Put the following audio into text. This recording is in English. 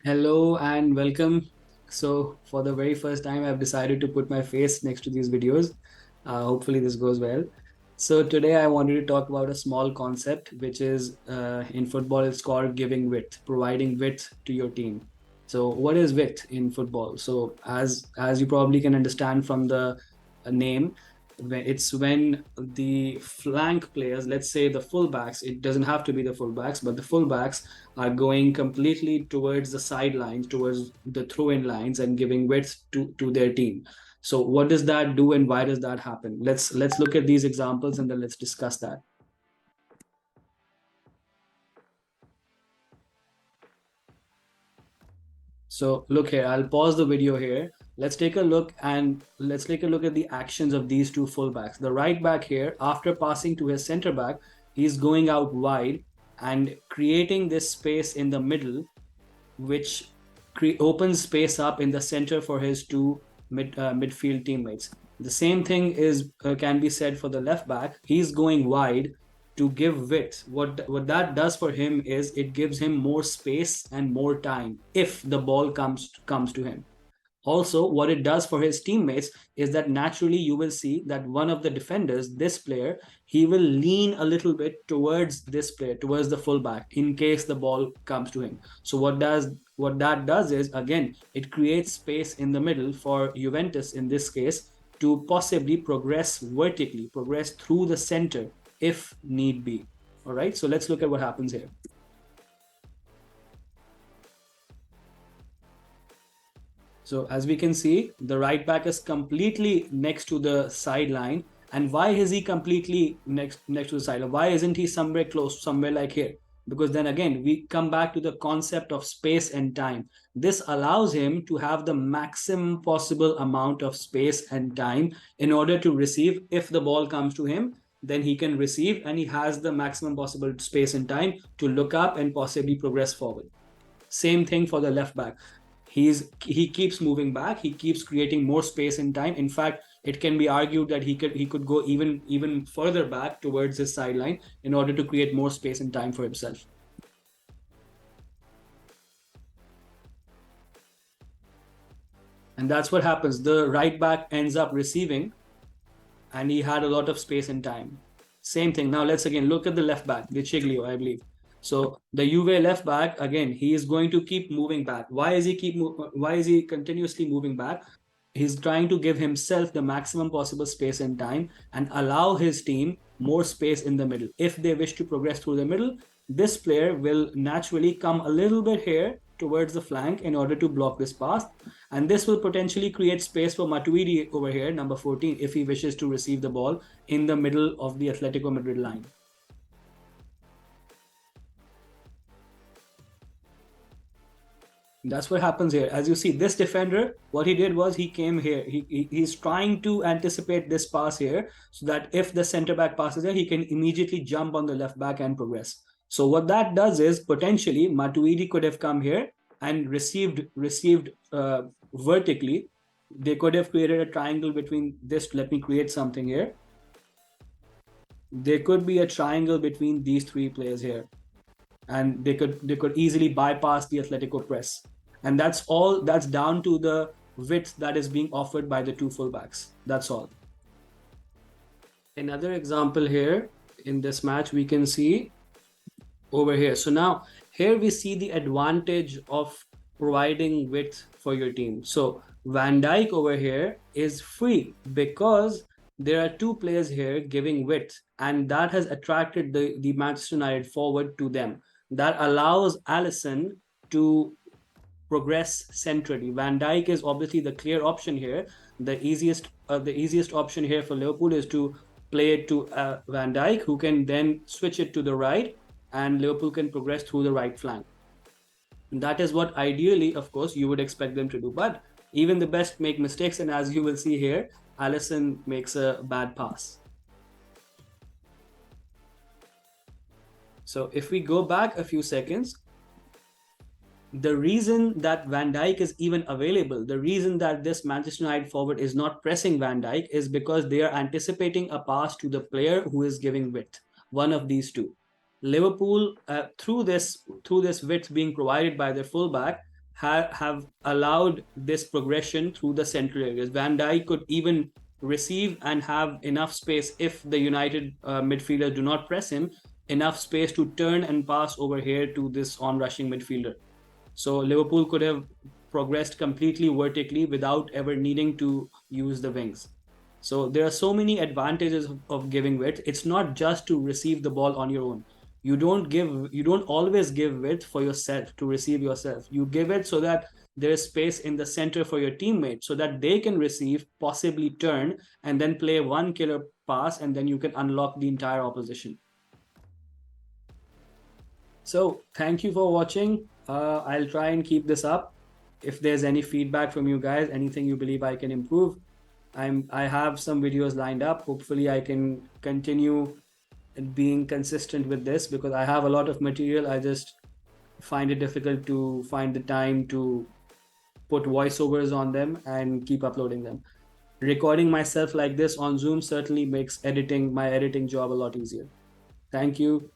Hello and welcome. So, for the very first time, I've decided to put my face next to these videos. Hopefully, this goes well. So, today I wanted to talk about a small concept, which is in football, it's called giving width, providing width to your team. So, what is width in football? So, as you probably can understand from the name, it's when the flank players, let's say the fullbacks, it doesn't have to be the fullbacks, but the fullbacks are going completely towards the sidelines, towards the throw-in lines, and giving width to their team. So what does that do, and why does that happen? Let's look at these examples, and then let's discuss that. So look here, I'll pause the video here. Let's take a look at the actions of these two fullbacks. The right back here, after passing to his center back, he's going out wide and creating this space in the middle, which opens space up in the center for his two midfield teammates. The same thing is can be said for the left back. He's going wide to give width. What that does for him is it gives him more space and more time if the ball comes to him. Also, what it does for his teammates is that naturally you will see that one of the defenders, this player, he will lean a little bit towards this player, towards the fullback, in case the ball comes to him. So what that does is, again, it creates space in the middle for Juventus in this case to possibly progress vertically, progress through the center if need be. All right, so let's look at what happens here. So as we can see, the right back is completely next to the sideline. And why is he completely next to the sideline? Why isn't he somewhere close, somewhere like here? Because then again, we come back to the concept of space and time. This allows him to have the maximum possible amount of space and time in order to receive. If the ball comes to him, then he can receive, and he has the maximum possible space and time to look up and possibly progress forward. Same thing for the left back. He keeps moving back, he keeps creating more space and time. In fact, it can be argued that he could go even further back towards his sideline in order to create more space and time for himself. And that's what happens. The right back ends up receiving, and he had a lot of space and time. Same thing. Now let's again look at the left back, the Chiglio, I believe. So the Juve left back, again, he is going to keep moving back. Why is he continuously moving back? He's trying to give himself the maximum possible space and time and allow his team more space in the middle. If they wish to progress through the middle, this player will naturally come a little bit here towards the flank in order to block this pass. And this will potentially create space for Matuidi over here, number 14, if he wishes to receive the ball in the middle of the Atletico Madrid line. That's what happens here. As you see, this defender, what he did was he came here. He's trying to anticipate this pass here so that if the center back passes there, he can immediately jump on the left back and progress. So what that does is potentially Matuidi could have come here and received vertically. They could have created a triangle between this. Let me create something here. There could be a triangle between these three players here, and they could easily bypass the Atletico press. And that's down to the width that is being offered by the two fullbacks. That's all. Another example here in this match we can see over here. So now here we see the advantage of providing width for your team. So Van Dijk over here is free because there are two players here giving width, and that has attracted the Manchester United forward to them. That allows Alisson to progress centrally. Van Dijk is obviously the clear option here. The easiest option here for Liverpool is to play it to Van Dijk, who can then switch it to the right, and Liverpool can progress through the right flank. And that is what ideally, of course, you would expect them to do. But even the best make mistakes, and as you will see here, Alisson makes a bad pass. So if we go back a few seconds, the reason that Van Dijk is even available, the reason that this Manchester United forward is not pressing Van Dijk is because they are anticipating a pass to the player who is giving width, one of these two. Liverpool, through this width being provided by their fullback, have allowed this progression through the central areas. Van Dijk could even receive and have enough space, if the United midfielders do not press him, enough space to turn and pass over here to this on-rushing midfielder. So Liverpool could have progressed completely vertically without ever needing to use the wings. So there are so many advantages of giving width. It's not just to receive the ball on your own. You don't always give width for yourself to receive yourself. You give it so that there is space in the center for your teammate so that they can receive, possibly turn, and then play one killer pass, and then you can unlock the entire opposition. So thank you for watching. I'll try and keep this up. If there's any feedback from you guys, anything you believe I can improve, I have some videos lined up. Hopefully I can continue being consistent with this, because I have a lot of material. I just find it difficult to find the time to put voiceovers on them and keep uploading them. Recording myself like this on Zoom certainly makes my editing job a lot easier. Thank you.